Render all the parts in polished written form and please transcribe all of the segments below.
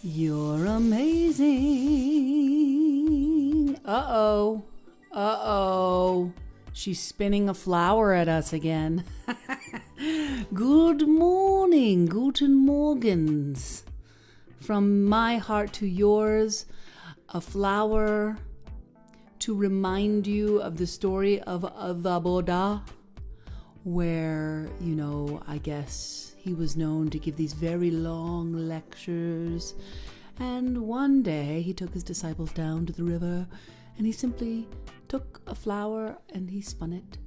You're amazing. Uh-oh. Uh-oh. She's spinning a flower at us again. Good morning. Guten Morgens. From my heart to yours, a flower to remind you of the story of the Buddha, where, I guess he was known to give these very long lectures. And one day he took his disciples down to the river and he simply took a flower and he spun it.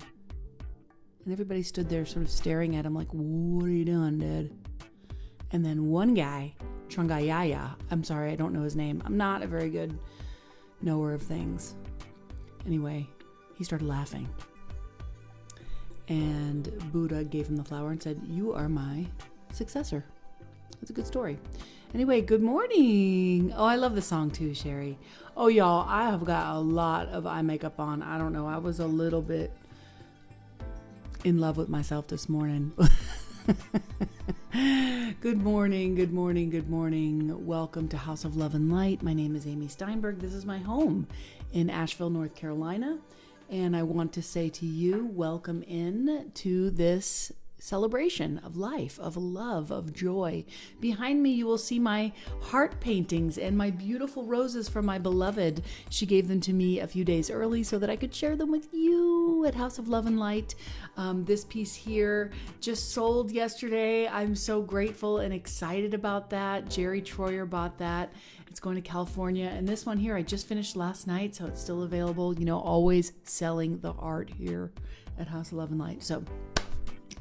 And everybody stood there sort of staring at him like, what are you doing, dude? And then one guy, Trungayaya, I'm sorry, I don't know his name. I'm not a very good knower of things. Anyway, he started laughing. And Buddha gave him the flower and said, you are my successor. It's a good story. Anyway, good morning. Oh, I love the song too, Sherry. Oh, y'all, I have got a lot of eye makeup on. I don't know. I was a little bit in love with myself this morning. Good morning, good morning, good morning. Welcome to House of Love and Light. My name is Amy Steinberg. This is my home in Asheville, North Carolina. And I want to say to you, welcome in to this celebration of life, of love, of joy. Behind me, you will see my heart paintings and my beautiful roses from my beloved. She gave them to me a few days early so that I could share them with you at House of Love and Light. This piece here just sold yesterday. I'm so grateful and excited about that. Jerry Troyer bought that. It's going to California. And this one here, I just finished last night, so it's still available. You know, always selling the art here at House of Love and Light. So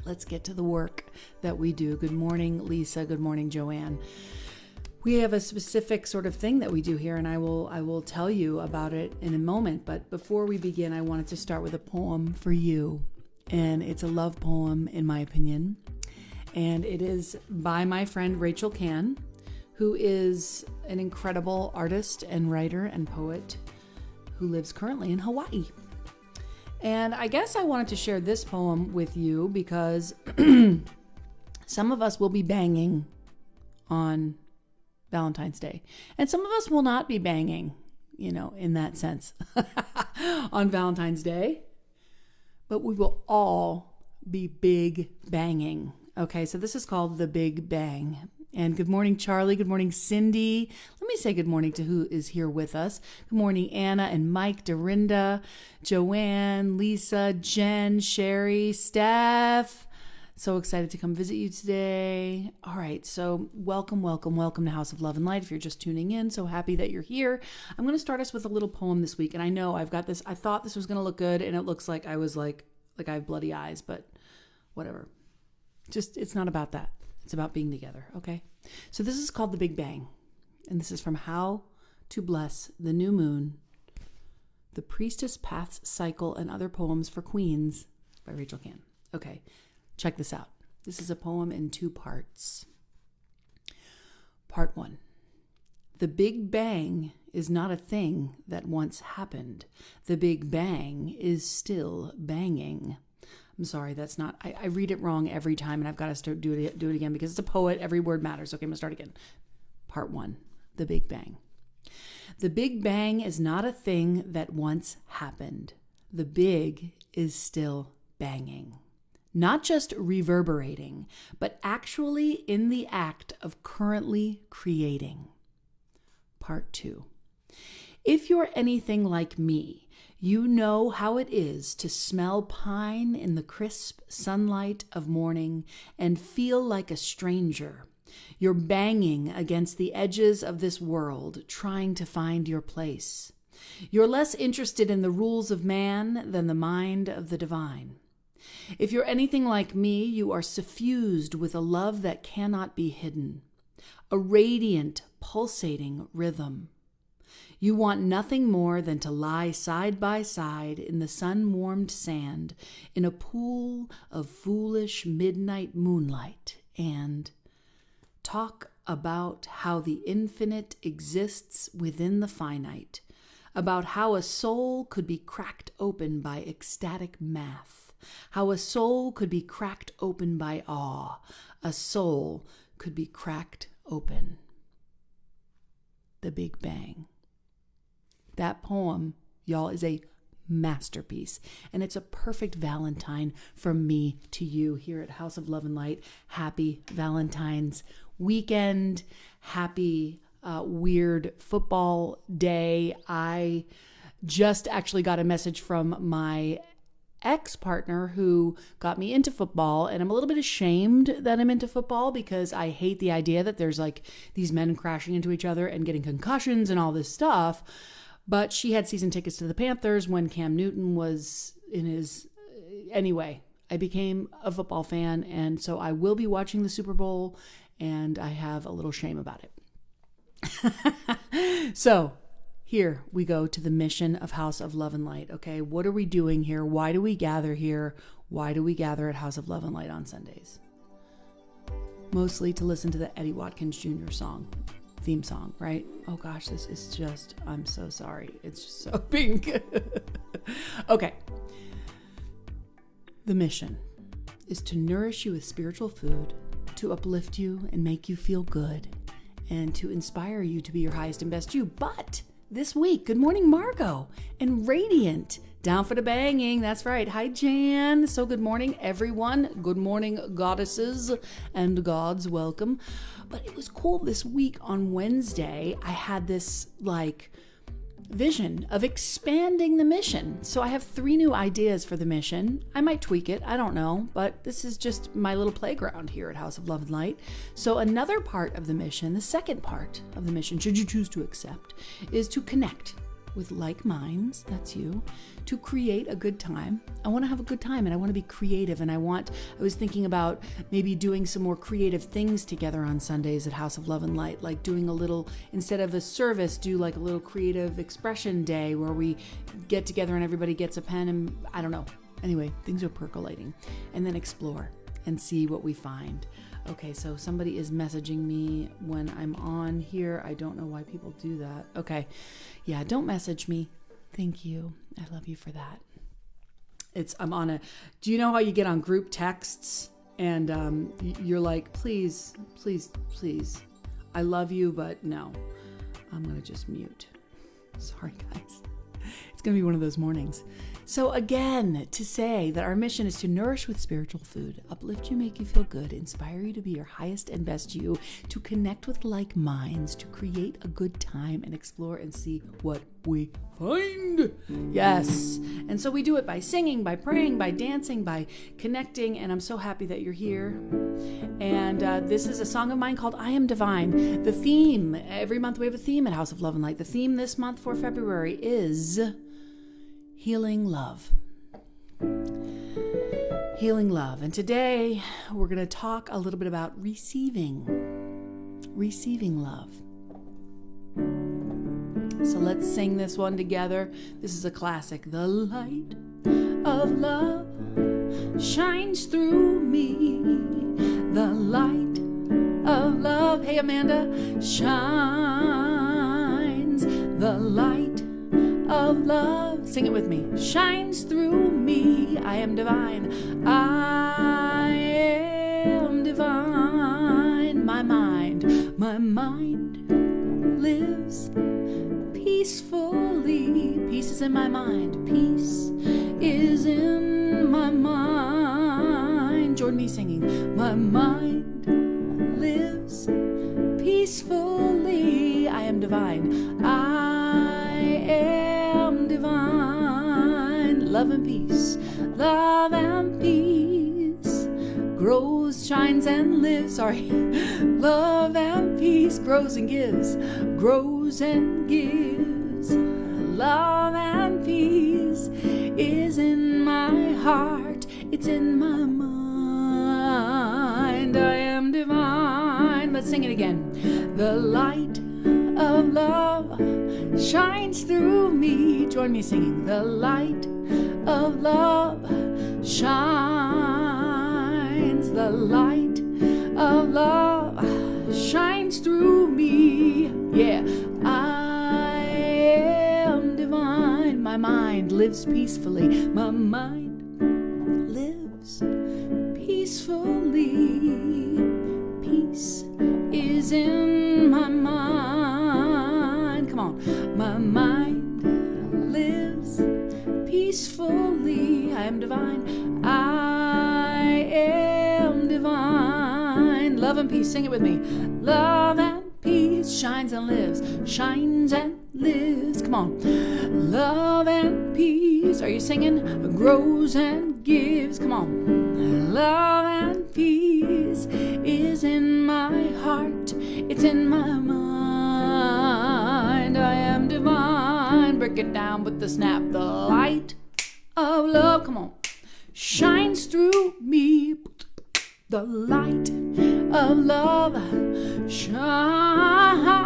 let's get to the work that we do. Good morning, Lisa. Good morning, Joanne. We have a specific sort of thing that we do here, and I will tell you about it in a moment. But before we begin, I wanted to start with a poem for you. And it's a love poem, in my opinion. And it is by my friend Rachel Can, who is an incredible artist and writer and poet who lives currently in Hawaii. And I guess I wanted to share this poem with you because some of us will be banging on Valentine's Day. And some of us will not be banging, you know, in that sense, on Valentine's Day. But we will all be big banging. Okay, so this is called The Big Bang. And good morning, Charlie. Good morning, Cindy. Let me say good morning to who is here with us. Good morning, Anna and Mike, Dorinda, Joanne, Lisa, Jen, Sherry, Steph. So excited to come visit you today. All right, so welcome to House of Love and Light. If you're just tuning in, so happy that you're here. I'm going to start us with a little poem this week. And I know I've got this. I thought this was going to look good, and it looks like I was like I have bloody eyes, but whatever. Just, it's not about that. It's about being together, okay? So this is called The Big Bang, and this is from How to Bless the New Moon, The Priestess Paths Cycle, and Other Poems for Queens by Rachel Can. Okay, check this out. This is a poem in 2 parts. Part 1. The Big Bang is not a thing that once happened. The Big Bang is still banging. I'm sorry, that's not, I read it wrong every time, and I've got to start do it again because it's a poet. Every word matters. Okay, I'm going to start again. Part 1, The Big Bang. The Big Bang is not a thing that once happened. The big is still banging. Not just reverberating, but actually in the act of currently creating. Part 2. If you're anything like me, you know how it is to smell pine in the crisp sunlight of morning and feel like a stranger. You're banging against the edges of this world, trying to find your place. You're less interested in the rules of man than the mind of the divine. If you're anything like me, you are suffused with a love that cannot be hidden, a radiant, pulsating rhythm. You want nothing more than to lie side by side in the sun-warmed sand in a pool of foolish midnight moonlight and talk about how the infinite exists within the finite, about how a soul could be cracked open by ecstatic math, how a soul could be cracked open by awe, a soul could be cracked open. The Big Bang. That poem, y'all, is a masterpiece, and it's a perfect Valentine from me to you here at House of Love and Light. Happy Valentine's weekend. Happy weird football day. I just actually got a message from my ex-partner who got me into football, and I'm a little bit ashamed that I'm into football because I hate the idea that there's like these men crashing into each other and getting concussions and all this stuff. But she had season tickets to the Panthers when Cam Newton was in his... Anyway, I became a football fan, and so I will be watching the Super Bowl, and I have a little shame about it. So here we go to the mission of House of Love and Light. Okay, what are we doing here? Why do we gather here? Why do we gather at House of Love and Light on Sundays? Mostly to listen to the Eddie Watkins Jr. theme song, right? Oh gosh, this is just, I'm so sorry. It's just so pink. Okay. The mission is to nourish you with spiritual food, to uplift you and make you feel good, and to inspire you to be your highest and best you. But this week. Good morning, Margot and Radiant. Down for the banging. That's right. Hi, Jan. So good morning, everyone. Good morning, goddesses and gods. Welcome. But it was cool this week on Wednesday. I had this vision of expanding the mission. So I have 3 new ideas for the mission. I might tweak it. I don't know. But this is just my little playground here at House of Love and Light. So another part of the mission, the second part of the mission, should you choose to accept, is to connect with like minds, that's you, to create a good time. I want to have a good time and I want to be creative, and I was thinking about maybe doing some more creative things together on Sundays at House of Love and Light, like doing a little, instead of a service, do like a little creative expression day where we get together and everybody gets a pen and I don't know. Anyway, things are percolating, and then explore and see what we find. Okay, so somebody is messaging me when I'm on here. I don't know why people do that. Okay. Yeah, don't message me. Thank you. I love you for that. Do you know how you get on group texts and you're like, please, I love you, but no, I'm going to just mute. Sorry, guys. It's going to be one of those mornings. So again, to say that our mission is to nourish with spiritual food, uplift you, make you feel good, inspire you to be your highest and best you, to connect with like minds, to create a good time and explore and see what we find. Yes. And so we do it by singing, by praying, by dancing, by connecting. And I'm so happy that you're here. And this is a song of mine called I Am Divine. The theme, every month we have a theme at House of Love and Light. The theme this month for February is healing love. Healing love. And today we're going to talk a little bit about receiving love. So let's sing this one together. This is a classic. The light of love shines through me. The light of love, hey Amanda, shines. The light of love, sing it with me, shines through me. I am divine. I am divine. My mind lives peacefully. Peace is in my mind. Peace is in my mind. Join me singing. My mind lives peacefully. I am divine. I am divine. Love and peace. Love and peace grows, shines, and lives. Love and peace grows and gives. Grows and gives. Love and peace is in my heart. It's in my mind. I am divine. Let's sing it again. The light of love shines through me. Join me singing. The light of love shines. The light of love shines through me. Yeah. I am divine. My mind lives peacefully. My mind lives peacefully. Peace is in my mind. Come on. My mind lives peacefully. I am divine. I am divine. Love and peace. Sing it with me. Love and peace shines and lives. Shines and lives. Come on. Love and peace. Are you singing? Grows and gives. Come on. Love and peace is in my heart. It's in my mind. I am divine. Break it down with the snap. The light of love, come on, shines through me. The light of love shines.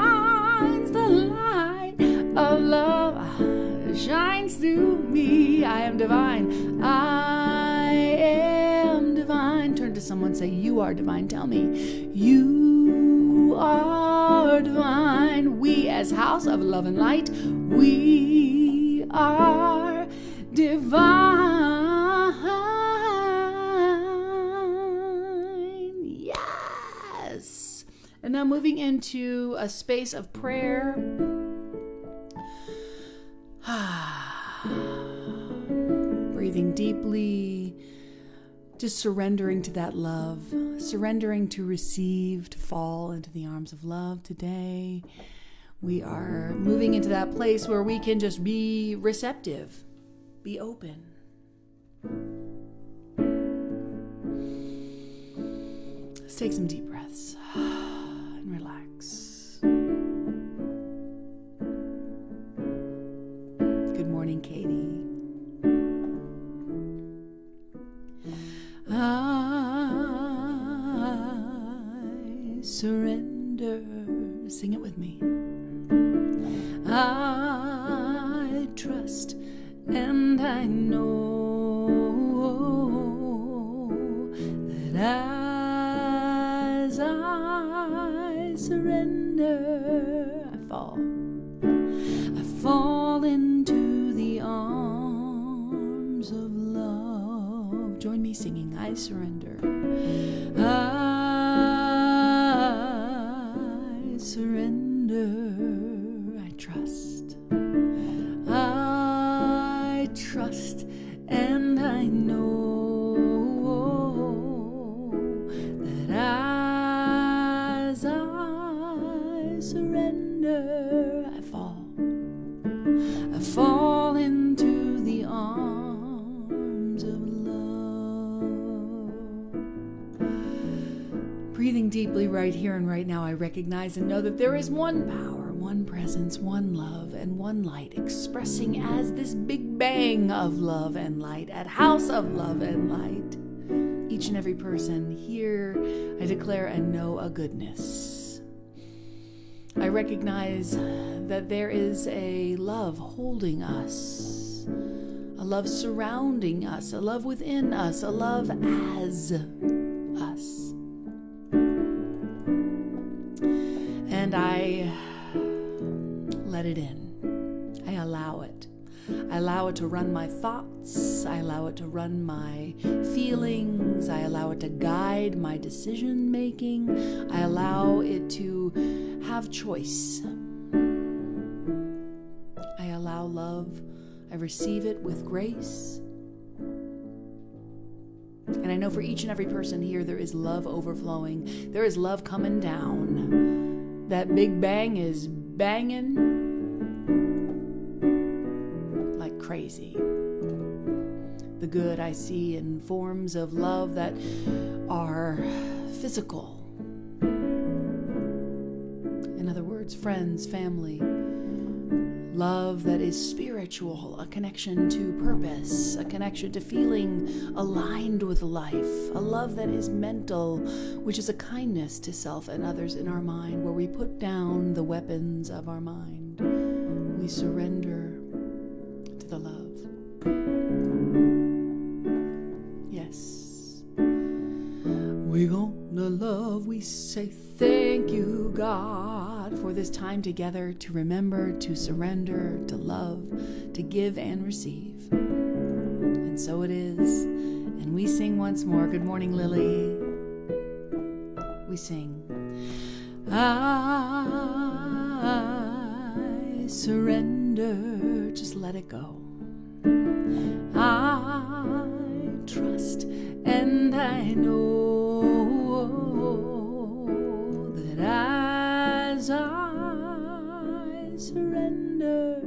The light of love shines through me. I am divine. I am divine. Turn to someone, say, you are divine. Tell me, you are divine. We as House of Love and Light, we are divine. Yes. And now moving into a space of prayer. Breathing deeply, just surrendering to that love, surrendering to receive, to fall into the arms of love today. We are moving into that place where we can just be receptive, be open. Let's take some deep breaths and relax. Good morning, Katie. I surrender. Sing it with me. I trust and I know that as I surrender, I fall into the arms of love. Join me singing, I surrender. I surrender. I trust. I trust and I know that as I surrender, I fall into the arms of love. Breathing deeply right here and right now, I recognize and know that there is one power, one presence, one love, and one light expressing as this big bang of love and light at House of Love and Light. Each and every person here, I declare and know a goodness. I recognize that there is a love holding us, a love surrounding us, a love within us, a love as us. And I let it in. I allow it. I allow it to run my thoughts. I allow it to run my feelings. I allow it to guide my decision making. I allow it to have choice. I allow love. I receive it with grace. And I know for each and every person here, there is love overflowing. There is love coming down. That big bang is banging like crazy. The good I see in forms of love that are physical. In other words, friends, family. Love that is spiritual, a connection to purpose, a connection to feeling aligned with life, a love that is mental, which is a kindness to self and others in our mind, where we put down the weapons of our mind. We surrender to the love. Yes. We gonna love, we say thank you, God, for this time together to remember, to surrender, to love, to give and receive. And so it is. And we sing once more. Good morning, Lily. We sing. I surrender. Just let it go. I trust and I know that as I surrender,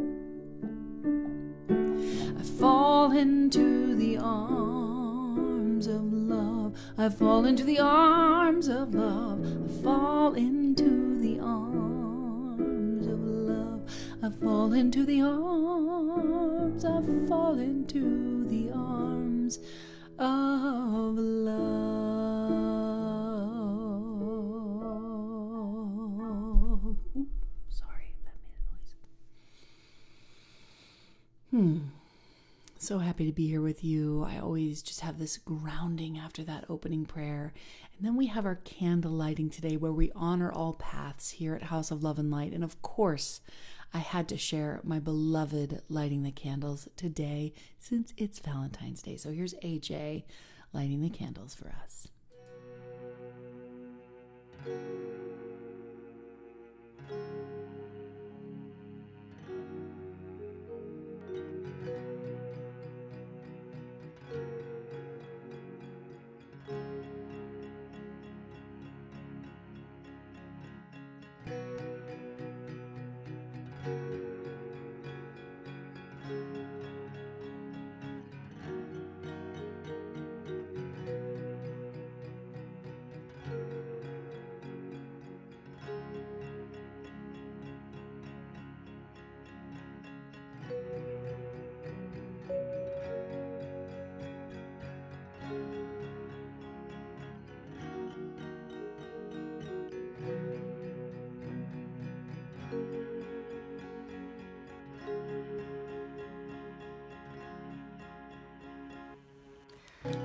I fall into the arms of love. I fall into the arms of love. I fall into the arms of love. I fall into the arms. I fall into the arms of love. Ooh, sorry, that made a noise. So happy to be here with you. I always just have this grounding after that opening prayer. And then we have our candle lighting today, where we honor all paths here at House of Love and Light. And of course, I had to share my beloved lighting the candles today since it's Valentine's Day. So here's AJ lighting the candles for us.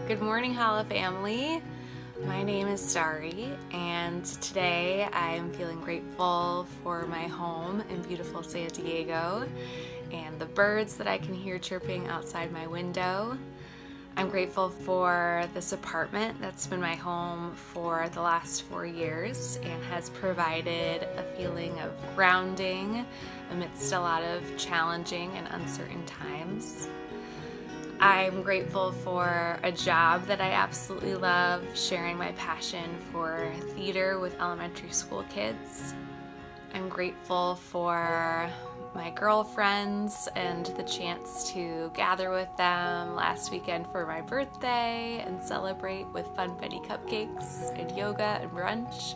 Good morning, Hala family. My name is Starry, and today I am feeling grateful for my home in beautiful San Diego and the birds that I can hear chirping outside my window. I'm grateful for this apartment that's been my home for the last 4 years and has provided a feeling of grounding amidst a lot of challenging and uncertain times. I'm grateful for a job that I absolutely love, sharing my passion for theater with elementary school kids. I'm grateful for my girlfriends and the chance to gather with them last weekend for my birthday and celebrate with funfetti cupcakes and yoga and brunch.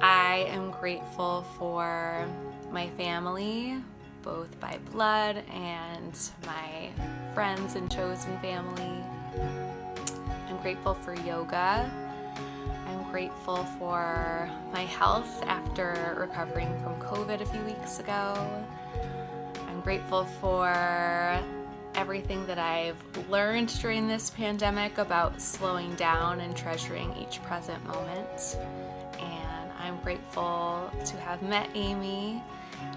I am grateful for my family, both by blood and my friends and chosen family. I'm grateful for yoga. I'm grateful for my health after recovering from COVID a few weeks ago. I'm grateful for everything that I've learned during this pandemic about slowing down and treasuring each present moment. And I'm grateful to have met Amy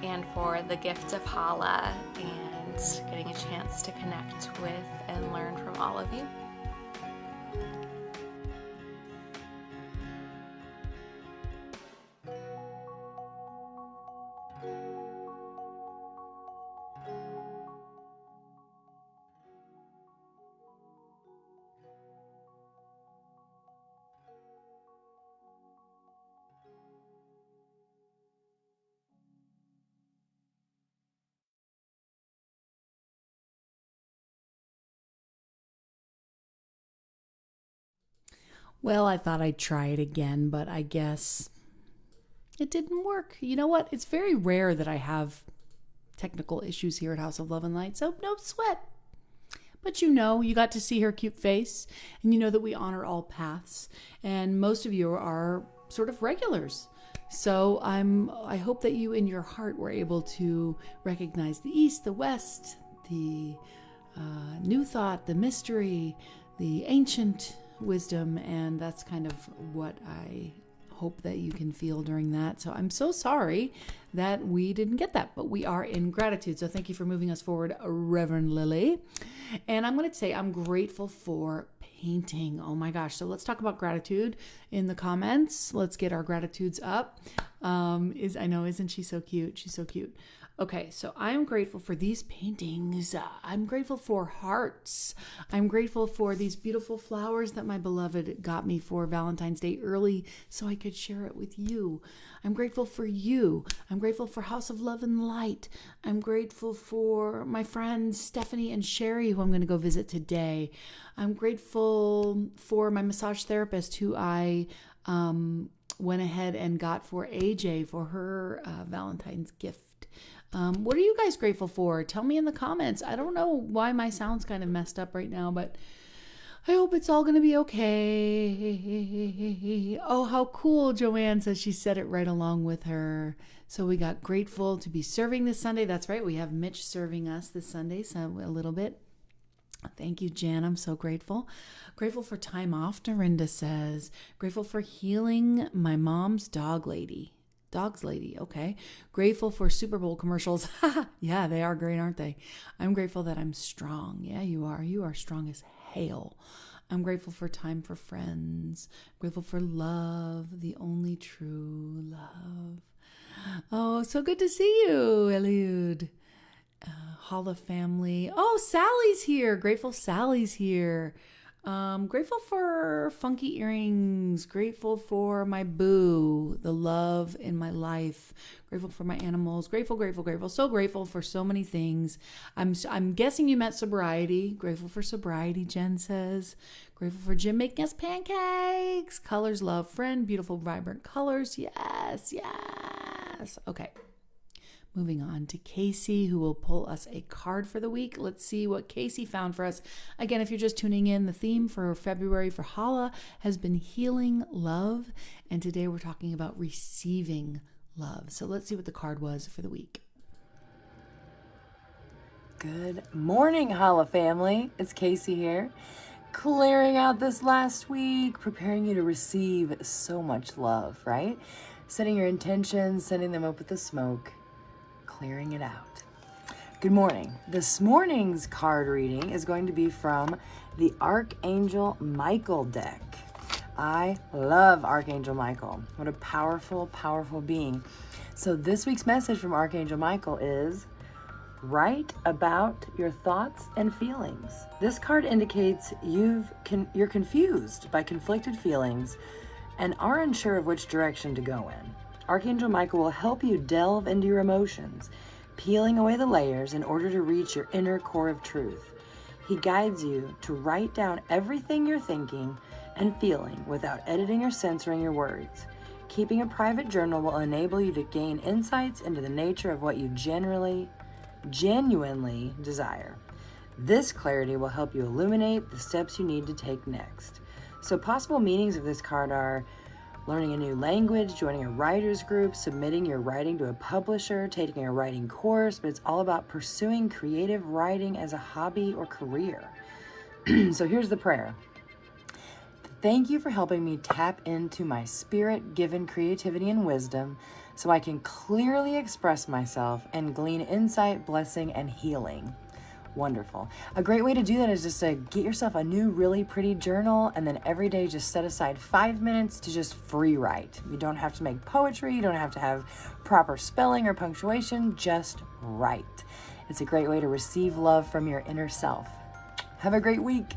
and for the gift of Hala and getting a chance to connect with and learn from all of you. Well, I thought I'd try it again, but I guess it didn't work. You know what? It's very rare that I have technical issues here at House of Love and Light, so no sweat. But you got to see her cute face, and you know that we honor all paths, and most of you are sort of regulars. So I hope that you in your heart were able to recognize the East, the West, the New Thought, the mystery, the ancient wisdom, and that's kind of what I hope that you can feel during that. So I'm so sorry that we didn't get that, but we are in gratitude. So thank you for moving us forward, Reverend Lily. And I'm going to say I'm grateful for painting. Oh my gosh. So let's talk about gratitude in the comments. Let's get our gratitudes up. I know, isn't she so cute? She's so cute. Okay, so I'm grateful for these paintings. I'm grateful for hearts. I'm grateful for these beautiful flowers that my beloved got me for Valentine's Day early so I could share it with you. I'm grateful for you. I'm grateful for House of Love and Light. I'm grateful for my friends Stephanie and Sherry, who I'm going to go visit today. I'm grateful for my massage therapist, who I went ahead and got for AJ for her Valentine's gift. What are you guys grateful for? Tell me in the comments. I don't know why my sound's kind of messed up right now, but I hope it's all going to be okay. Oh, how cool. Joanne says she said it right along with her. So we got grateful to be serving this Sunday. That's right. We have Mitch serving us this Sunday, so a little bit. Thank you, Jan. I'm so grateful. Grateful for time off, Dorinda says. Grateful for healing my mom's Dogs lady, okay. Grateful for Super Bowl commercials. Yeah, they are great, aren't they? I'm grateful that I'm strong. Yeah, you are. You are strong as hail. I'm grateful for time for friends. Grateful for love, the only true love. Oh, so good to see you, Eliud. Holla family. Oh, Sally's here. Grateful Sally's here. Grateful for funky earrings. Grateful for my boo, the love in my life. Grateful for my animals. Grateful. So grateful for so many things. I'm guessing you meant sobriety. Grateful for sobriety, Jen says. Grateful for Jim making us pancakes. Colors, love, friend. Beautiful, vibrant colors. Yes. Okay. Moving on to Casey, who will pull us a card for the week. Let's see what Casey found for us. Again, if you're just tuning in, the theme for February for Hala has been healing love. And today we're talking about receiving love. So let's see what the card was for the week. Good morning, Hala family. It's Casey here. clearing out this last week, preparing you to receive so much love, right? Setting your intentions, sending them up with the smoke, clearing it out. Good morning. This morning's card reading is going to be from the Archangel Michael deck. I love Archangel Michael. What a powerful, powerful being. So this week's message from Archangel Michael is: write about your thoughts and feelings. This card indicates you're confused by conflicted feelings and are unsure of which direction to go in. Archangel Michael will help you delve into your emotions, peeling away the layers in order to reach your inner core of truth. He guides you to write down everything you're thinking and feeling without editing or censoring your words. Keeping a private journal will enable you to gain insights into the nature of what you genuinely desire. This clarity will help you illuminate the steps you need to take next. So possible meanings of this card are learning a new language, joining a writer's group, submitting your writing to a publisher, taking a writing course, but it's all about pursuing creative writing as a hobby or career. So here's the prayer. Thank you for helping me tap into my spirit-given creativity and wisdom so I can clearly express myself and glean insight, blessing, and healing. Wonderful. A great way to do that is just to get yourself a new really pretty journal, and then every day just set aside 5 minutes to just free write. You don't have to make poetry, you don't have to have proper spelling or punctuation, just write. It's a great way to receive love from your inner self. Have a great week.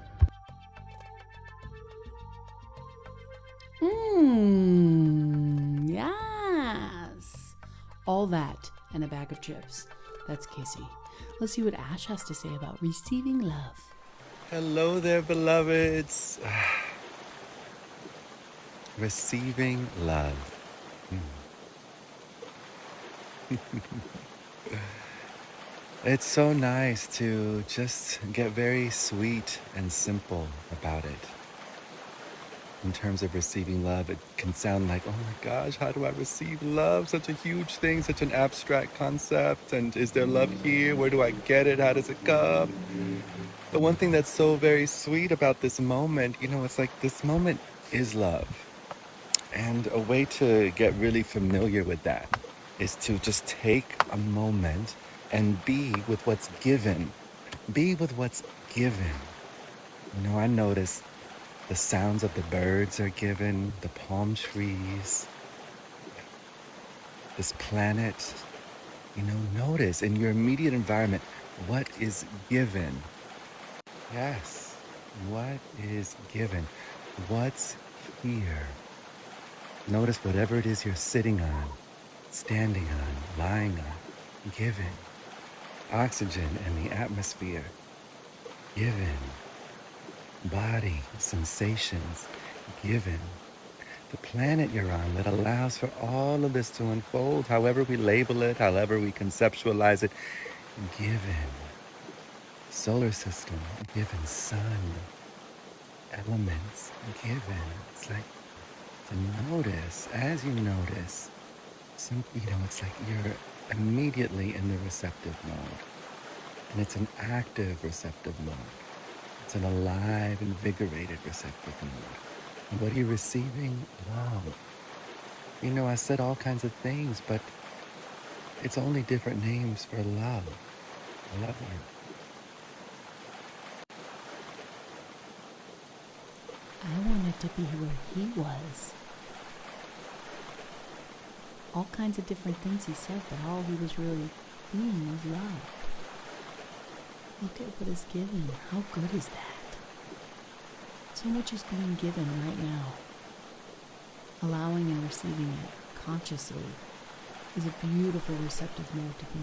Yes. All that and a bag of chips. That's Kissy. Let's see what Ash has to say about receiving love. Hello there, beloveds. Receiving love. It's so nice to just get very sweet and simple about it. In terms of receiving love, it can sound like, oh my gosh, how do I receive love? Such a huge thing, such an abstract concept. And is there love here? Where do I get it? How does it come? The one thing that's so very sweet about this moment, it's like this moment is love. And a way to get really familiar with that is to just take a moment and be with what's given. Be with what's given. I notice the sounds of the birds are given, the palm trees, this planet. Notice in your immediate environment what is given. Yes, what is given? What's here? Notice whatever it is you're sitting on, standing on, lying on, given. Oxygen in the atmosphere, given. Body, sensations, given. The planet you're on that allows for all of this to unfold, however we label it, however we conceptualize it, given. Solar system, given. Sun, elements, given. It's like to notice, as you notice, it's like you're immediately in the receptive mode. And it's an active receptive mode. It's an alive, invigorated, receptive mood. And what are you receiving? Love. I said all kinds of things, but it's only different names for love. I love you. I wanted to be where he was. All kinds of different things he said, but all he was really being was love. Look at what is given. How good is that? So much is being given right now. Allowing and receiving it consciously is a beautiful receptive mode to be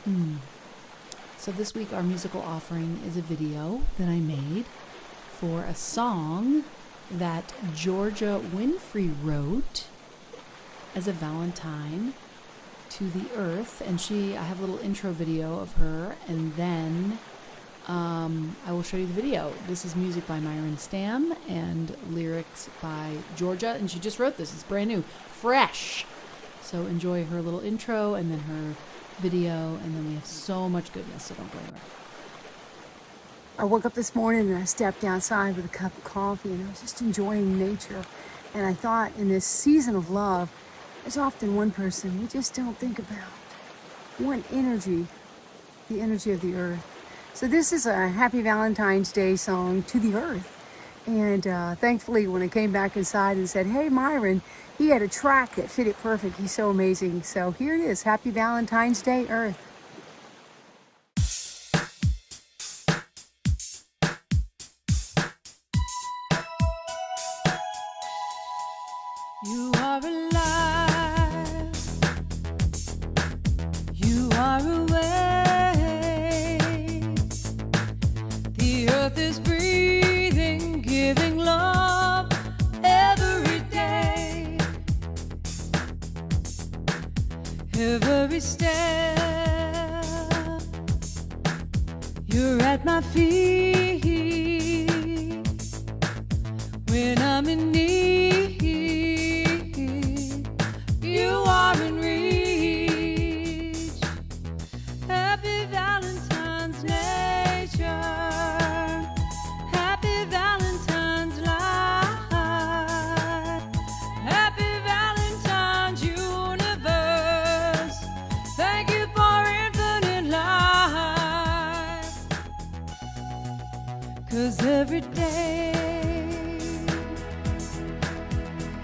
in. So this week our musical offering is a video that I made for a song that Georgia Winfrey wrote as a Valentine to the earth, and I have a little intro video of her, and then I will show you the video. This is music by Myron Stamm and lyrics by Georgia, and she just wrote this. It's brand new, fresh. So enjoy her little intro and then her video, and then we have so much goodness, so don't go anywhere. I woke up this morning and I stepped outside with a cup of coffee and I was just enjoying nature. And I thought in this season of love, there's often one person we just don't think about. One energy, the energy of the earth. So this is a Happy Valentine's Day song to the earth. And thankfully, when I came back inside and said, hey, Myron, he had a track that fit it perfect. He's so amazing. So here it is, Happy Valentine's Day, Earth. You are alive. You are awake. The earth is breathing, giving love every day. Every step, you're at my feet. When I'm in need, you are in reach. Happy Valentine's nature. Happy Valentine's life. Happy Valentine's universe. Thank you for infinite life. 'Cause every day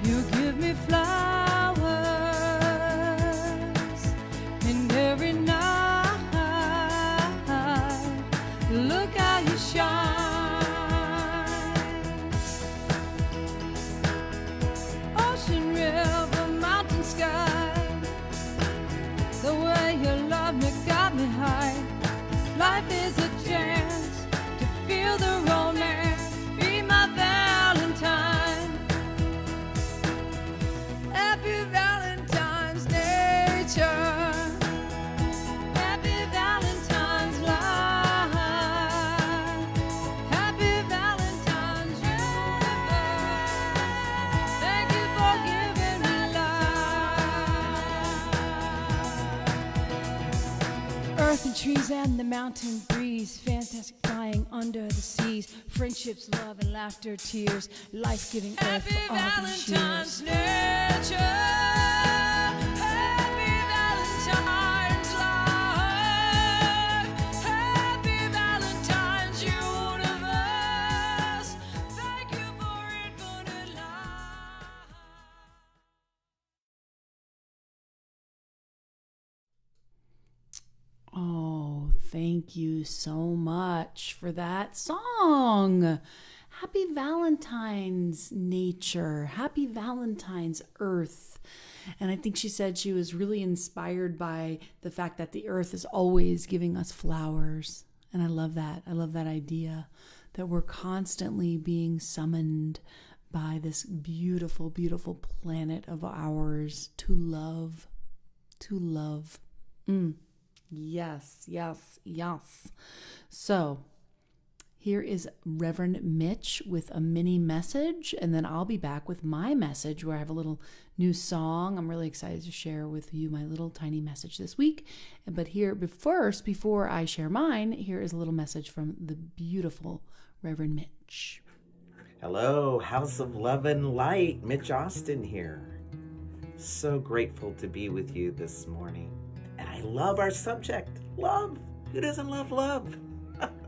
you give me flowers, and every night, look how you shine. Ocean, river, mountain, sky, the way you love me got me high. Life is a chance to feel the romance. Be my Valentine. Happy Valentine's nature. Happy Valentine's life. Happy Valentine's universe. Thank you for giving me life. Earth and trees and the mountain breeze, fantastic flying under the seas, friendships, love and laughter, tears, life-giving earth for all these years. Nature, happy Valentine's life, happy Valentine's universe. Thank you for infinite life. Oh, thank you so much for that song. Happy Valentine's nature. Happy Valentine's earth. And I think she said she was really inspired by the fact that the earth is always giving us flowers. And I love that. I love that idea that we're constantly being summoned by this beautiful, beautiful planet of ours to love. To love. Yes, yes, yes. So here is Reverend Mitch with a mini message, and then I'll be back with my message where I have a little new song. I'm really excited to share with you my little tiny message this week. But here, first, before I share mine, here is a little message from the beautiful Reverend Mitch. Hello, House of Love and Light. Mitch Austin here. So grateful to be with you this morning. And I love our subject, love. Who doesn't love love?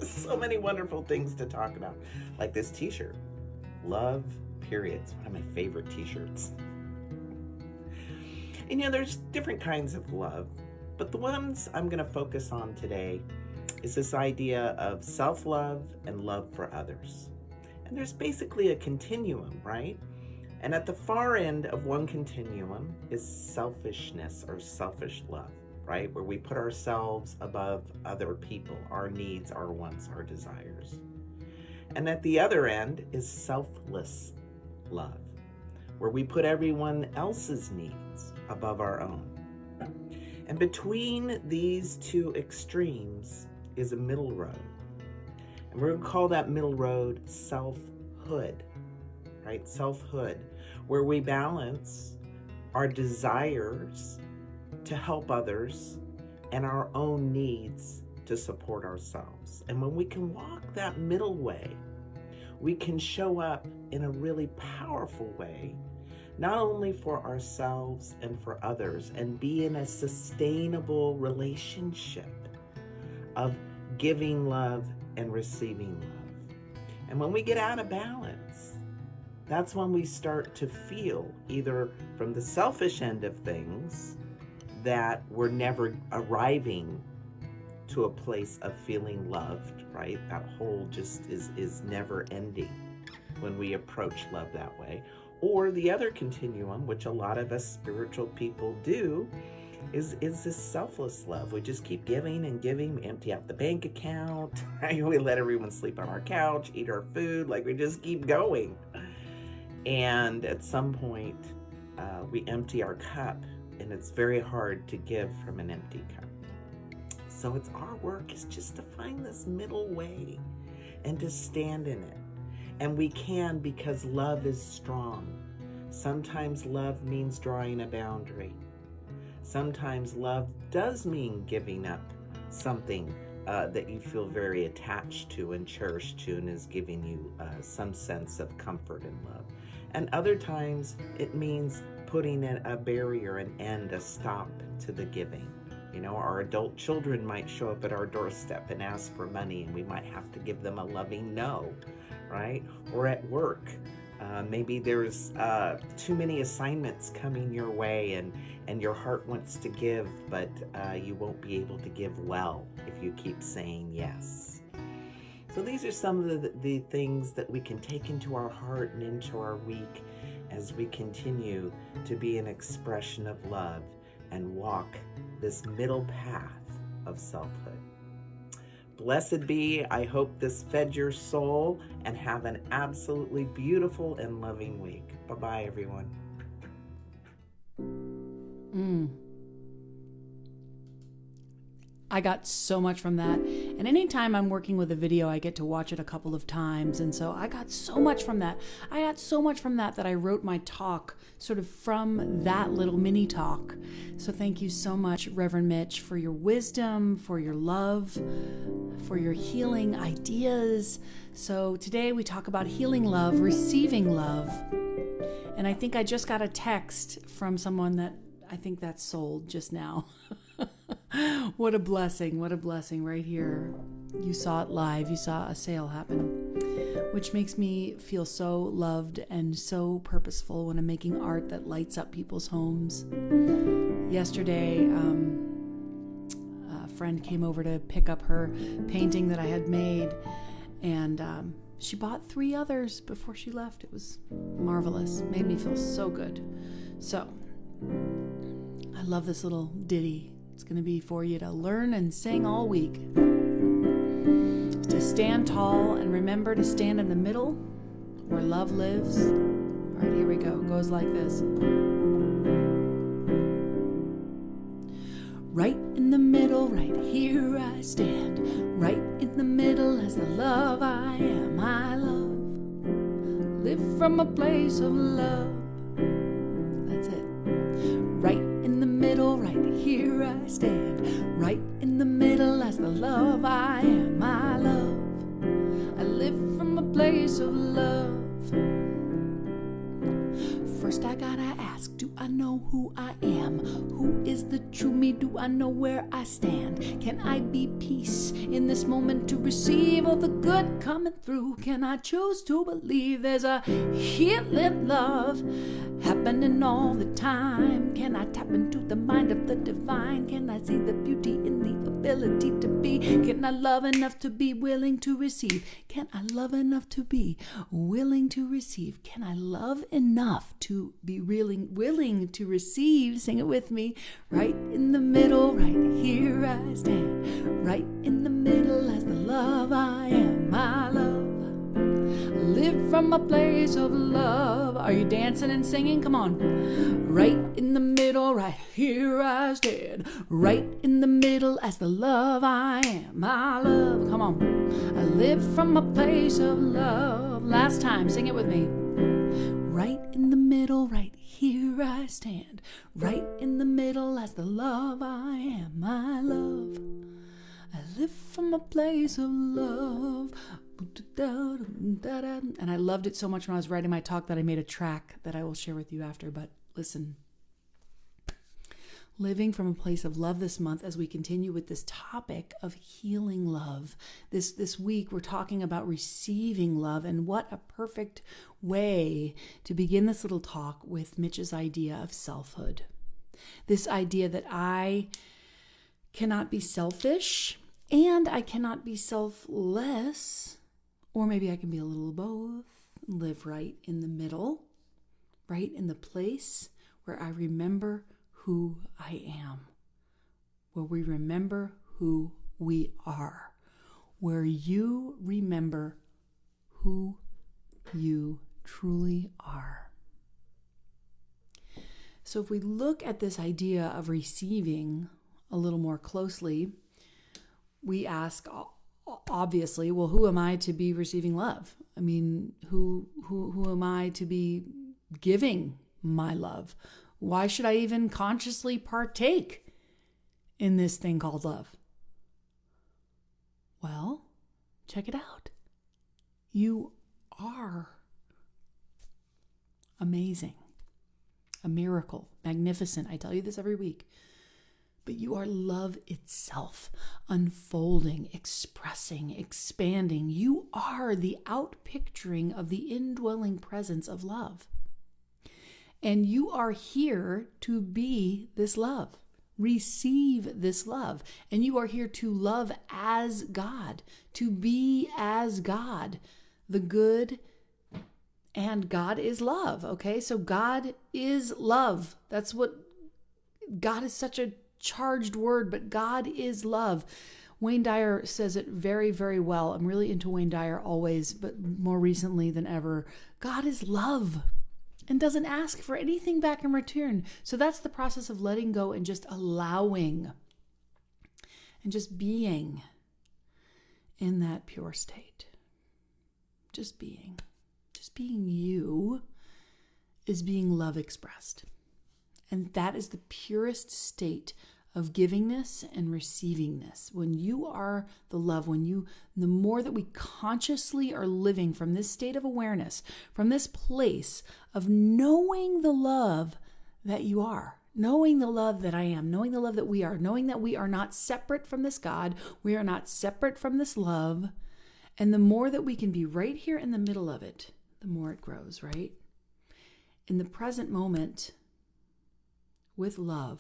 So many wonderful things to talk about. Like this t-shirt, love, period. It's one of my favorite t-shirts. And there's different kinds of love, but the ones I'm going to focus on today is this idea of self-love and love for others. And there's basically a continuum, right? And at the far end of one continuum is selfishness or selfish love, right? Where we put ourselves above other people, our needs, our wants, our desires. And at the other end is selfless love, where we put everyone else's needs above our own. And between these two extremes is a middle road. And we're going to call that middle road selfhood, right? Selfhood, where we balance our desires to help others and our own needs to support ourselves. And when we can walk that middle way, we can show up in a really powerful way, not only for ourselves and for others, and be in a sustainable relationship of giving love and receiving love. And when we get out of balance, that's when we start to feel, either from the selfish end of things, that we're never arriving to a place of feeling loved, right? That hole just is never ending when we approach love that way. Or the other continuum, which a lot of us spiritual people do, is this selfless love. We just keep giving and giving. We empty out the bank account, right? We let everyone sleep on our couch, eat our food, like we just keep going. And at some point, we empty our cup, and it's very hard to give from an empty cup. So it's our work is just to find this middle way and to stand in it. And we can, because love is strong. Sometimes love means drawing a boundary. Sometimes love does mean giving up something that you feel very attached to and cherished to, and is giving you some sense of comfort and love. And other times it means putting in a barrier, an end, a stop to the giving. You know, our adult children might show up at our doorstep and ask for money, and we might have to give them a loving no, right? Or at work, maybe there's too many assignments coming your way, and your heart wants to give, but you won't be able to give well if you keep saying yes. So these are some of the things that we can take into our heart and into our week as we continue to be an expression of love and walk this middle path of selfhood. Blessed be. I hope this fed your soul, and have an absolutely beautiful and loving week. Bye-bye, everyone. I got so much from that. And anytime I'm working with a video, I get to watch it a couple of times. And so I got so much from that. I got so much from that I wrote my talk sort of from that little mini talk. So thank you so much, Reverend Mitch, for your wisdom, for your love, for your healing ideas. So today we talk about healing love, receiving love. And I think I just got a text from someone that I think that's sold just now. What a blessing right here. You saw it live. You saw a sale happen, which makes me feel so loved and so purposeful when I'm making art that lights up people's homes. Yesterday, a friend came over to pick up her painting that I had made, and she bought 3 others before she left. It was marvelous. Made me feel so good. So, I love this little ditty. It's going to be for you to learn and sing all week. To stand tall and remember to stand in the middle where love lives. All right, here we go. It goes like this. Right in the middle, right here I stand. Right in the middle as the love I am. I love. Live from a place of love. That's it. Right in the middle, right here I stand. Right in the middle as the love I am. I love. I live from a place of love. First I gotta ask, do I know who I am? Who is the true me? Do I know where I stand? Can I be peace in this moment to receive all the good coming through? Can I choose to believe there's a healing love happening all the time? Can I tap into the mind of the divine? Can I see the beauty in the ability to be? Can I love enough to be willing to receive? Can I love enough to be willing to receive? Can I love enough to be really willing to receive? Sing it with me. Right in the middle, right here I stand. Right in the middle as the love I am. I love. Live from a place of love. Are you dancing and singing? Come on. Right in the middle, right here I stand. Right in the middle as the love I am. I love. Come on. I live from a place of love. Last time, sing it with me. Right in the middle, right here I stand. Right in the middle as the love I am. I love. I live from a place of love. And I loved it so much when I was writing my talk that I made a track that I will share with you after. But listen, living from a place of love this month as we continue with this topic of healing love. This week we're talking about receiving love, and what a perfect way to begin this little talk with Mitch's idea of selfhood. This idea that I cannot be selfish and I cannot be selfless, or maybe I can be a little of both, live right in the middle, right in the place where I remember who I am, where we remember who we are, where you remember who you truly are. So if we look at this idea of receiving a little more closely, we ask, obviously, well, who am I to be receiving love? I mean, who am I to be giving my love? Why should I even consciously partake in this thing called love? Well, check it out. You are amazing, a miracle, magnificent. I tell you this every week. But you are love itself, unfolding, expressing, expanding. You are the outpicturing of the indwelling presence of love. And you are here to be this love, receive this love. And you are here to love as God, to be as God, the good, and God is love, okay? So God is love. That's what, God is such a charged word, but God is love. Wayne Dyer says it very, very well. I'm really into Wayne Dyer always, but more recently than ever. God is love and doesn't ask for anything back in return. So that's the process of letting go and just allowing and just being in that pure state. Just being you is being love expressed. And that is the purest state of givingness and receivingness. When you are the love, the more that we consciously are living from this state of awareness, from this place of knowing the love that you are, knowing the love that I am, knowing the love that we are, knowing that we are not separate from this God, we are not separate from this love. And the more that we can be right here in the middle of it, the more it grows, right? In the present moment, with love,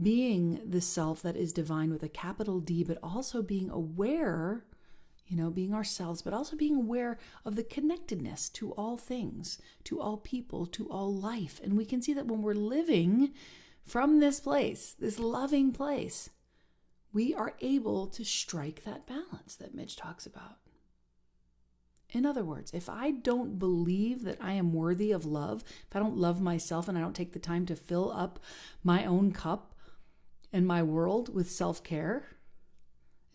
being the self that is divine with a capital D, but also being aware, being ourselves, but also being aware of the connectedness to all things, to all people, to all life. And we can see that when we're living from this place, this loving place, we are able to strike that balance that Mitch talks about. In other words, if I don't believe that I am worthy of love, if I don't love myself and I don't take the time to fill up my own cup and my world with self-care,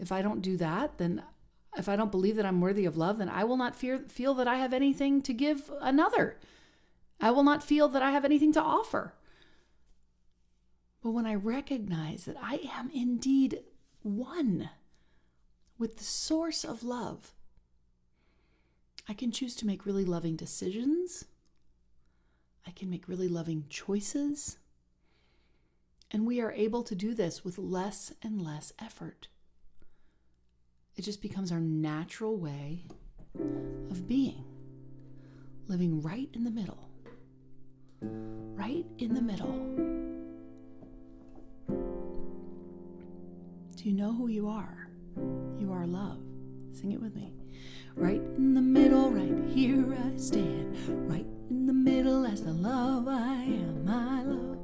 if I don't do that, then if I don't believe that I'm worthy of love, then I will not feel that I have anything to give another. I will not feel that I have anything to offer. But when I recognize that I am indeed one with the source of love, I can choose to make really loving decisions. I can make really loving choices. And we are able to do this with less and less effort. It just becomes our natural way of being, living right in the middle. Right in the middle. Do you know who you are? You are love. Sing it with me. Right in the middle, right here I stand. Right in the middle as the love I am, my love.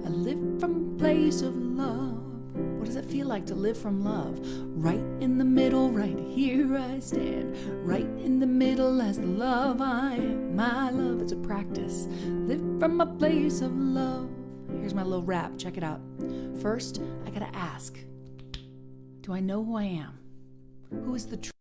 I live from a place of love. What does it feel like to live from love? Right in the middle, right here I stand. Right in the middle as the love I am, my love. It's a practice. Live from a place of love. Here's my little rap. Check it out. First, I gotta ask, do I know who I am? Who is the true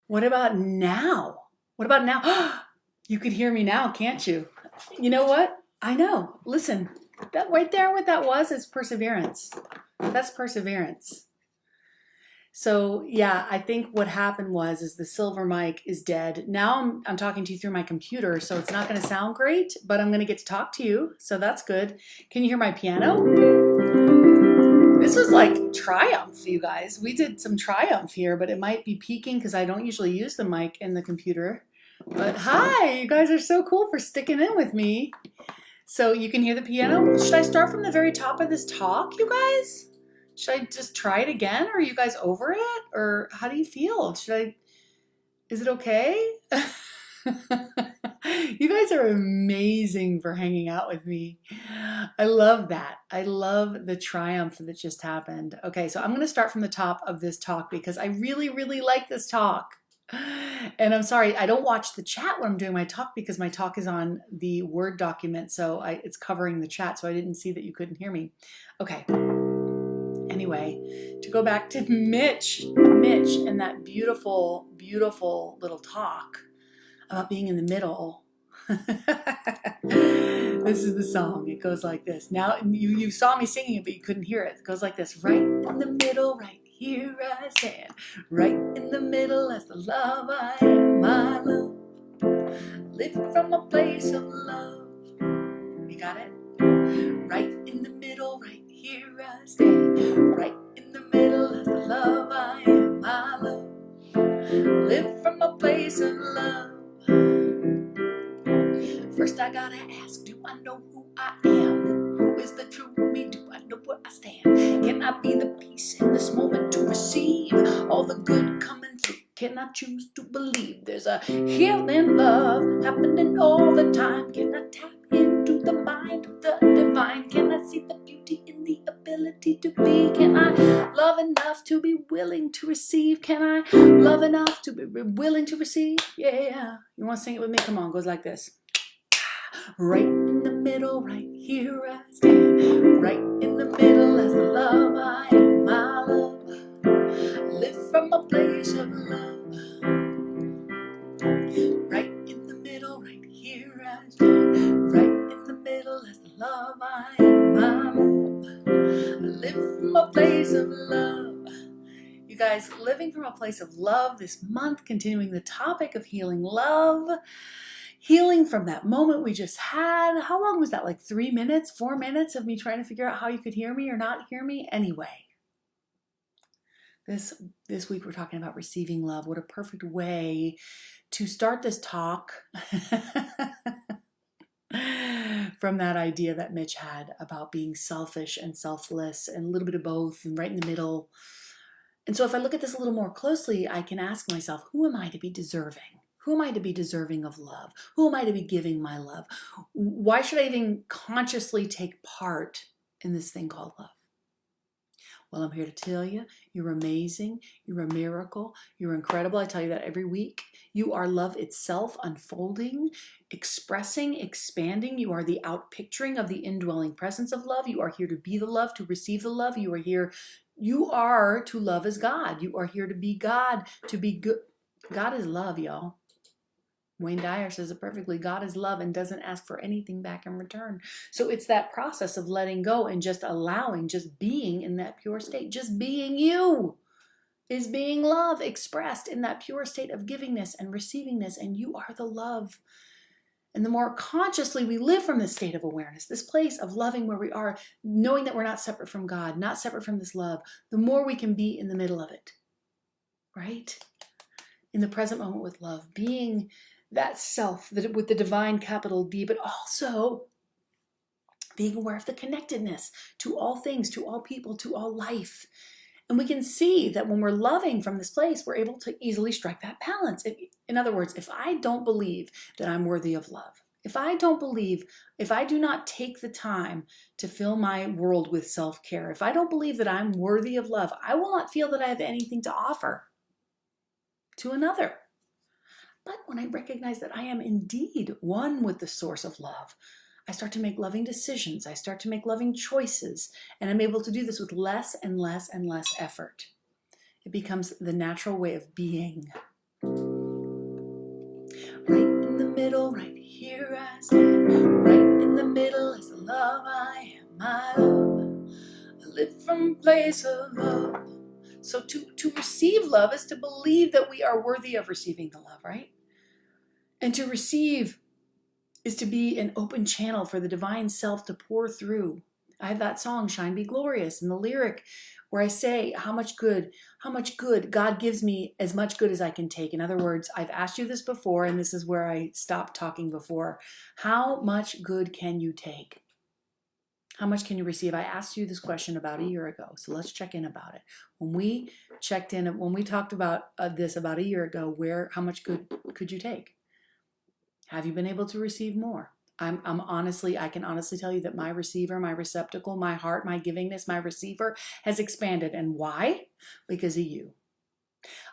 What about now? What about now? You could hear me now, can't you? You know what? I know. Listen, that right there, what that was is perseverance. That's perseverance. So yeah, I think what happened was the silver mic is dead. Now I'm talking to you through my computer, so it's not going to sound great, but I'm going to get to talk to you, so that's good. Can you hear my piano? This was like triumph, you guys. We did some triumph here, but it might be peaking because I don't usually use the mic in the computer. But hi, you guys are so cool for sticking in with me. So you can hear the piano. Should I start from the very top of this talk, you guys? Should I just try it again? Or are you guys over it? Or how do you feel? Is it okay? You guys are amazing for hanging out with me. I love that. I love the triumph that just happened. Okay, so I'm going to start from the top of this talk because I really, really like this talk. And I'm sorry, I don't watch the chat when I'm doing my talk because my talk is on the Word document, so it's covering the chat, so I didn't see that you couldn't hear me. Okay. Anyway, to go back to Mitch and that beautiful, beautiful little talk about being in the middle. This is the song. It goes like this. Now, you saw me singing it, but you couldn't hear it. It goes like this. Right in the middle, right here I stand. Right in the middle as the love I am, my love. Live from a place of love. You got it? Right in the middle, right here I stand. Right in the middle as the love I am, my love. Live from a place of love. First I gotta ask, do I know who I am? Who is the true me? Do I know where I stand? Can I be the peace in this moment to receive all the good coming through? Can I choose to believe there's a healing love happening all the time? Can I tap into the mind of the divine? Can I see the beauty in the ability to be? Can I love enough to be willing to receive? Can I love enough to be willing to receive? Yeah. You want to sing it with me? Come on, it goes like this. Right in the middle, right here I stand. Right in the middle as the love I am, my love. Live from a place of love. Right in the middle, right here I stand. Right in the middle as the love I am, my love. Live from a place of love. You guys, living from a place of love this month, continuing the topic of healing love. Healing from that moment we just had. How long was that? Like 3 minutes, 4 minutes of me trying to figure out how you could hear me or not hear me? Anyway, this week we're talking about receiving love. What a perfect way to start this talk from that idea that Mitch had about being selfish and selfless and a little bit of both and right in the middle. And so if I look at this a little more closely, I can ask myself, who am I to be deserving? Who am I to be deserving of love? Who am I to be giving my love? Why should I even consciously take part in this thing called love? Well, I'm here to tell you, you're amazing. You're a miracle. You're incredible. I tell you that every week. You are love itself, unfolding, expressing, expanding. You are the outpicturing of the indwelling presence of love. You are here to be the love, to receive the love. You are here. You are to love as God. You are here to be God, to be good. God is love, y'all. Wayne Dyer says it perfectly. God is love and doesn't ask for anything back in return. So it's that process of letting go and just allowing, just being in that pure state. Just being you is being love expressed in that pure state of givingness and receivingness. And you are the love. And the more consciously we live from this state of awareness, this place of loving where we are, knowing that we're not separate from God, not separate from this love, the more we can be in the middle of it, right? In the present moment with love, being that self that with the divine capital D, but also being aware of the connectedness to all things, to all people, to all life. And we can see that when we're loving from this place, we're able to easily strike that balance. In other words, if I don't believe that I'm worthy of love, if I do not take the time to fill my world with self-care, if I don't believe that I'm worthy of love, I will not feel that I have anything to offer to another. But when I recognize that I am indeed one with the source of love, I start to make loving decisions. I start to make loving choices. And I'm able to do this with less and less and less effort. It becomes the natural way of being. Right in the middle, right here I stand. Right in the middle is the love I am, my love. I live from a place of love. So to receive love is to believe that we are worthy of receiving the love, right? And to receive is to be an open channel for the divine self to pour through. I have that song, Shine Be Glorious, and the lyric where I say how much good God gives me, as much good as I can take. In other words, I've asked you this before, and this is where I stopped talking before. How much good can you take? How much can you receive? I asked you this question about a year ago, so let's check in about it. When we talked about this about a year ago, how much good could you take? Have you been able to receive more? I can honestly tell you that my receiver, my receptacle, my heart, my givingness, my receiver has expanded. And why? Because of you.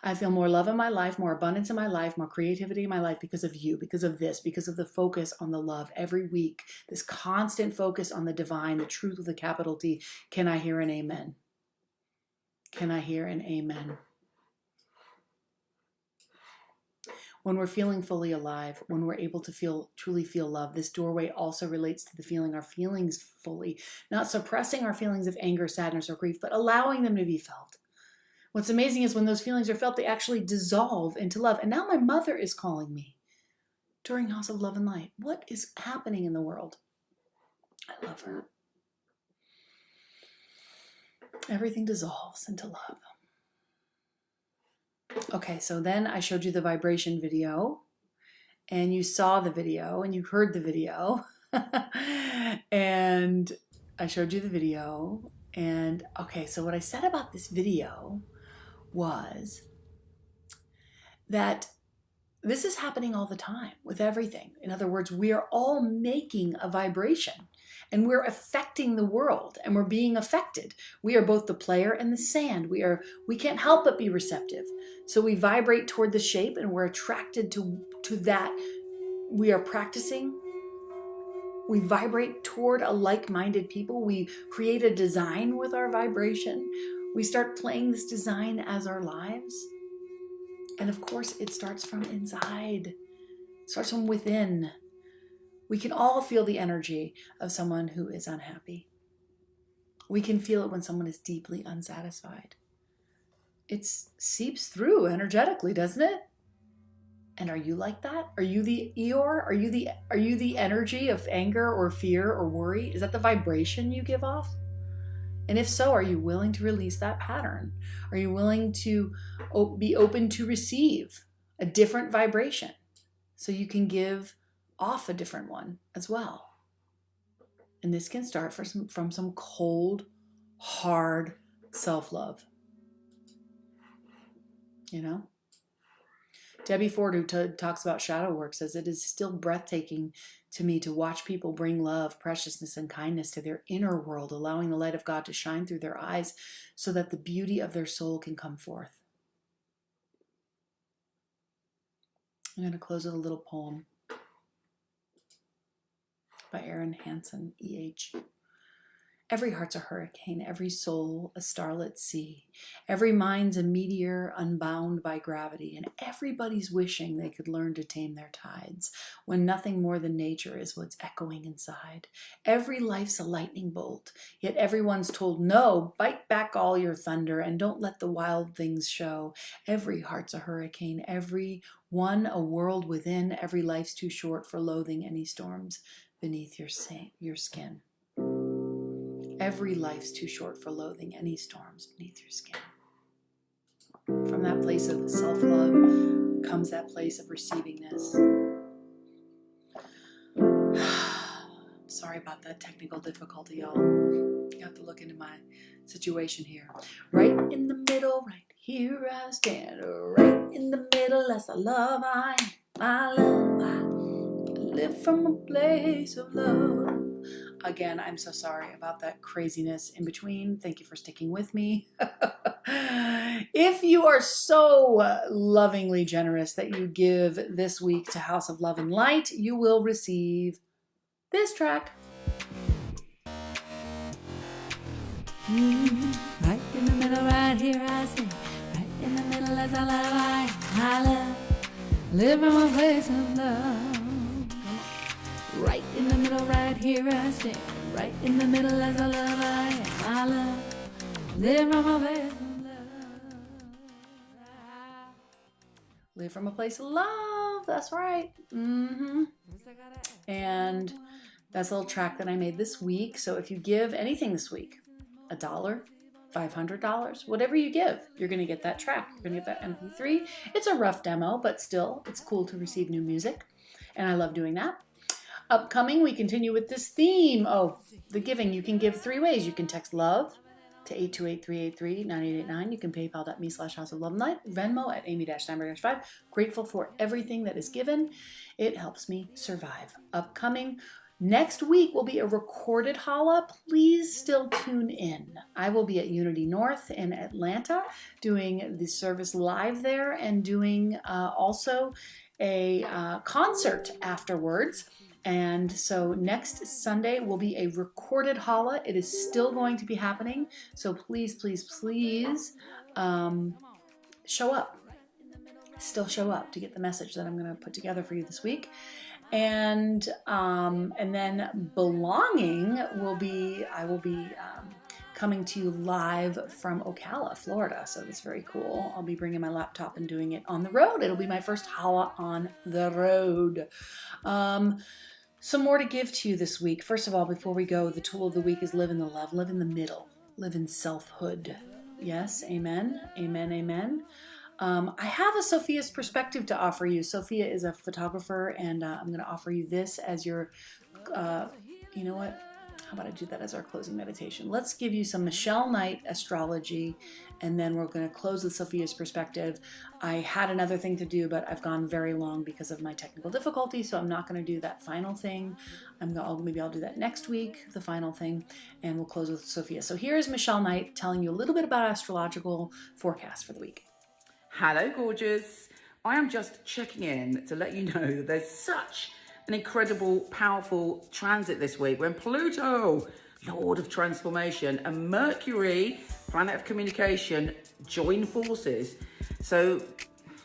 I feel more love in my life, more abundance in my life, more creativity in my life because of you, because of this, because of the focus on the love every week, this constant focus on the divine, the truth with a capital T. Can I hear an amen? Can I hear an amen? When we're feeling fully alive, when we're able to truly feel love, this doorway also relates to the feeling our feelings fully, not suppressing our feelings of anger, sadness, or grief, but allowing them to be felt. What's amazing is when those feelings are felt, they actually dissolve into love. And now my mother is calling me during House of Love and Light. What is happening in the world? I love her. Everything dissolves into love. Okay, so then I showed you the vibration video, and you saw the video, and you heard the video, and I showed you the video, and okay, so what I said about this video was that this is happening all the time with everything. In other words, we are all making a vibration, and we're affecting the world, and we're being affected. We are both the player and the sand. We can't help but be receptive. So we vibrate toward the shape, and we're attracted to that. We are practicing. We vibrate toward a like-minded people. We create a design with our vibration. We start playing this design as our lives. And of course, it starts from inside. It starts from within. We can all feel the energy of someone who is unhappy. We can feel it when someone is deeply unsatisfied. It seeps through energetically, doesn't it? And are you like that? Are you the Eeyore? Are you the energy of anger or fear or worry? Is that the vibration you give off? And if so, are you willing to release that pattern? Are you willing to be open to receive a different vibration so you can give off a different one as well? And this can start from some cold, hard self-love. You know? Debbie Ford, who talks about shadow work, says it is still breathtaking to me to watch people bring love, preciousness, and kindness to their inner world, allowing the light of God to shine through their eyes so that the beauty of their soul can come forth. I'm going to close with a little poem by Erin Hansen, E.H. Every heart's a hurricane, every soul a starlit sea. Every mind's a meteor unbound by gravity, and everybody's wishing they could learn to tame their tides, when nothing more than nature is what's echoing inside. Every life's a lightning bolt, yet everyone's told, no, bite back all your thunder and don't let the wild things show. Every heart's a hurricane, every one a world within. Every life's too short for loathing any storms beneath your skin. Every life's too short for loathing any storms beneath your skin. From that place of self-love comes that place of receivingness. Sorry about that technical difficulty, y'all. You have to look into my situation here. Right in the middle, right here I stand. Right in the middle, that's the love I am. My love, I live from a place of love. Again, I'm so sorry about that craziness in between. Thank you for sticking with me. If you are so lovingly generous that you give this week to House of Love and Light, you will receive this track. Right in the middle, right here I stand. Right middle as I love, I love. Live from a place of love. Right in the middle, right here I stand. Right in the middle as I love, I love. Live from a place of love. Live from a place of love. That's right. And that's a little track that I made this week. So if you give anything this week, $1, $500, whatever you give, you're going to get that track. You're going to get that MP3. It's a rough demo, but still, it's cool to receive new music. And I love doing that. Upcoming, we continue with this theme. Oh, the giving. You can give 3 ways. You can text love to 828-383-9889. You can paypal.me/House of Love Night. Venmo at Amy-Steinberg-5. Grateful for everything that is given. It helps me survive. Upcoming, next week will be a recorded holla. Please still tune in. I will be at Unity North in Atlanta doing the service live there and doing also a concert afterwards. And so next Sunday will be a recorded holla. It is still going to be happening. So please, please, please show up. Still show up to get the message that I'm going to put together for you this week. And then belonging will be, I will be coming to you live from Ocala, Florida. So that's very cool. I'll be bringing my laptop and doing it on the road. It'll be my first holla on the road. Some more to give to you this week. First of all, before we go, the tool of the week is live in the love, live in the middle, live in selfhood. Yes, amen, amen, amen. I have a Sophia's perspective to offer you. Sophia is a photographer, and I'm going to offer you this as your, you know what? How about I do that as our closing meditation? Let's give you some Michelle Knight astrology, and then we're going to close with Sophia's perspective. I had another thing to do, but I've gone very long because of my technical difficulty, so I'm not going to do that final thing. Maybe I'll do that next week, the final thing, and we'll close with Sophia. So here's Michelle Knight telling you a little bit about astrological forecast for the week. Hello, gorgeous. I am just checking in to let you know that there's such an incredible, powerful transit this week when Pluto, Lord of Transformation, and Mercury, planet of communication, join forces. So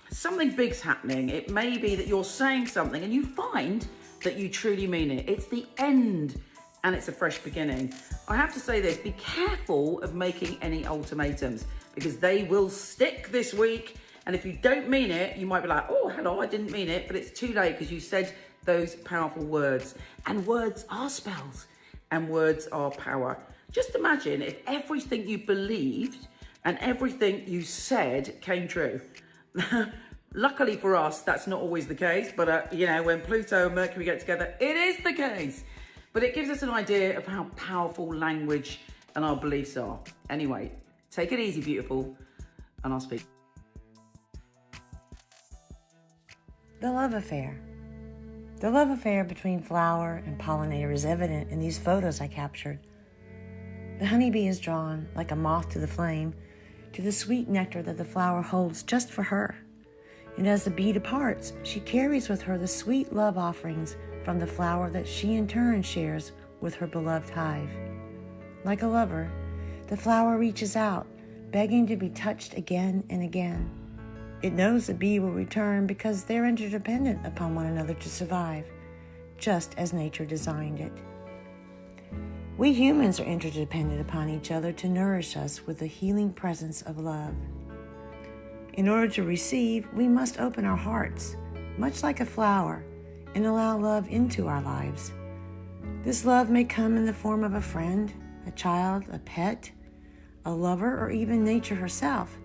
something big's happening. It may be that you're saying something and you find that you truly mean it. It's the end and it's a fresh beginning. I have to say this, be careful of making any ultimatums because they will stick this week. And if you don't mean it, you might be like, oh, hello, I didn't mean it, but it's too late because you said those powerful words. And words are spells and words are power. Just imagine if everything you believed and everything you said came true. Luckily for us, that's not always the case, but when Pluto and Mercury get together, it is the case. But it gives us an idea of how powerful language and our beliefs are. Anyway, take it easy, beautiful, and I'll speak. The love affair. The love affair between flower and pollinator is evident in these photos I captured. The honeybee is drawn, like a moth to the flame, to the sweet nectar that the flower holds just for her. And as the bee departs, she carries with her the sweet love offerings from the flower that she in turn shares with her beloved hive. Like a lover, the flower reaches out, begging to be touched again and again. It knows the bee will return because they're interdependent upon one another to survive, just as nature designed it. We humans are interdependent upon each other to nourish us with the healing presence of love. In order to receive, we must open our hearts, much like a flower, and allow love into our lives. This love may come in the form of a friend, a child, a pet, a lover, or even nature herself.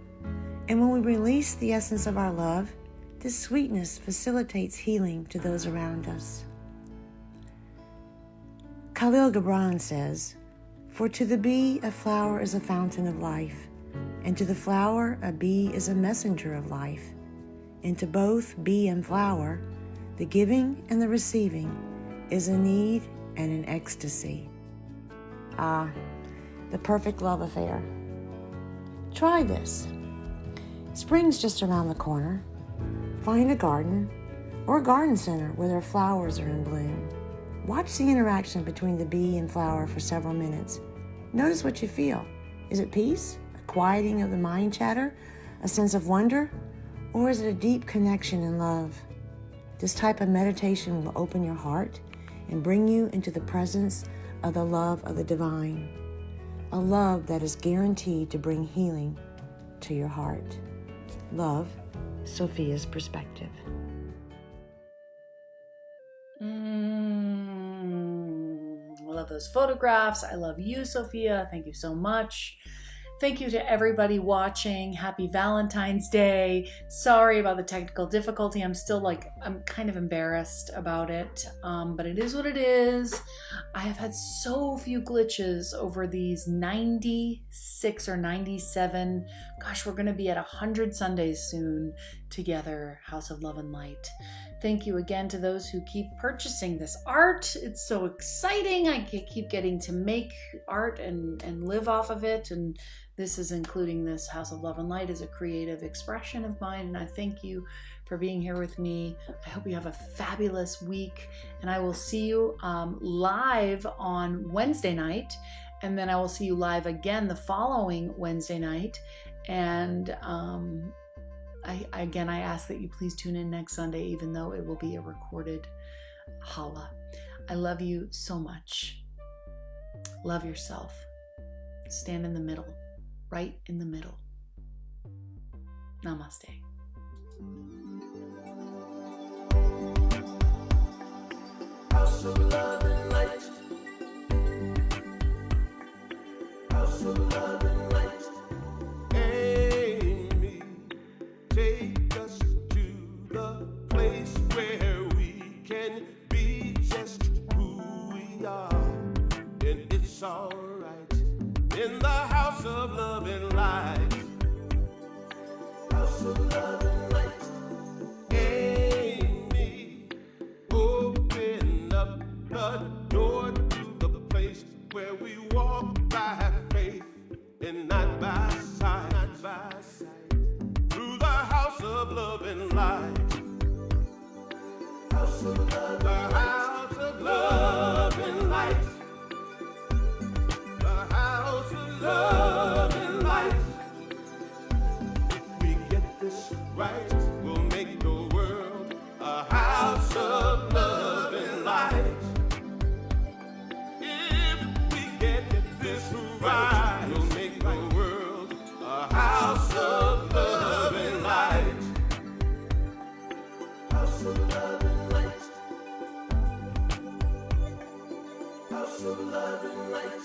And when we release the essence of our love, this sweetness facilitates healing to those around us. Khalil Gibran says, "For to the bee a flower is a fountain of life, and to the flower a bee is a messenger of life. And to both bee and flower, the giving and the receiving is a need and an ecstasy." Ah, the perfect love affair. Try this. Spring's just around the corner. Find a garden or a garden center where their flowers are in bloom. Watch the interaction between the bee and flower for several minutes. Notice what you feel. Is it peace, a quieting of the mind chatter, A sense of wonder? Or is it a deep connection in love? This type of meditation will open your heart and bring you into the presence of the love of the divine, a love that is guaranteed to bring healing to your heart. Love, Sophia's perspective. I love those photographs. I love you, Sophia. Thank you so much. Thank you to everybody watching. Happy Valentine's Day. Sorry about the technical difficulty. I'm kind of embarrassed about it, but it is what it is. I have had so few glitches over these 96 or 97. Gosh, we're going to be at 100 Sundays soon together, House of Love and Light. Thank you again to those who keep purchasing this art. It's so exciting. I keep getting to make art and live off of it. And this is including this House of Love and Light as a creative expression of mine. And I thank you for being here with me. I hope you have a fabulous week. And I will see you live on Wednesday night. And then I will see you live again the following Wednesday night. And I ask that you please tune in next Sunday, even though it will be a recorded holla. I love you so much. Love yourself. Stand in the middle, right in the middle. Namaste. House of Love and Light. House of Love and Light. Amy, take us to the place where we can be just who we are. And it's alright in the House of Love and Light. House of Love and Light. Amy, open up the door to the place where we walk by faith and not by sight, not by sight. Through the House of Love and Light. House of Love, the House of Love and Light. The House of Love and Light. If we get this right, we'll make the world a house of love and light. If we get this right, we'll make the world a house of love and light. House of Love and Light. House of Love and Light.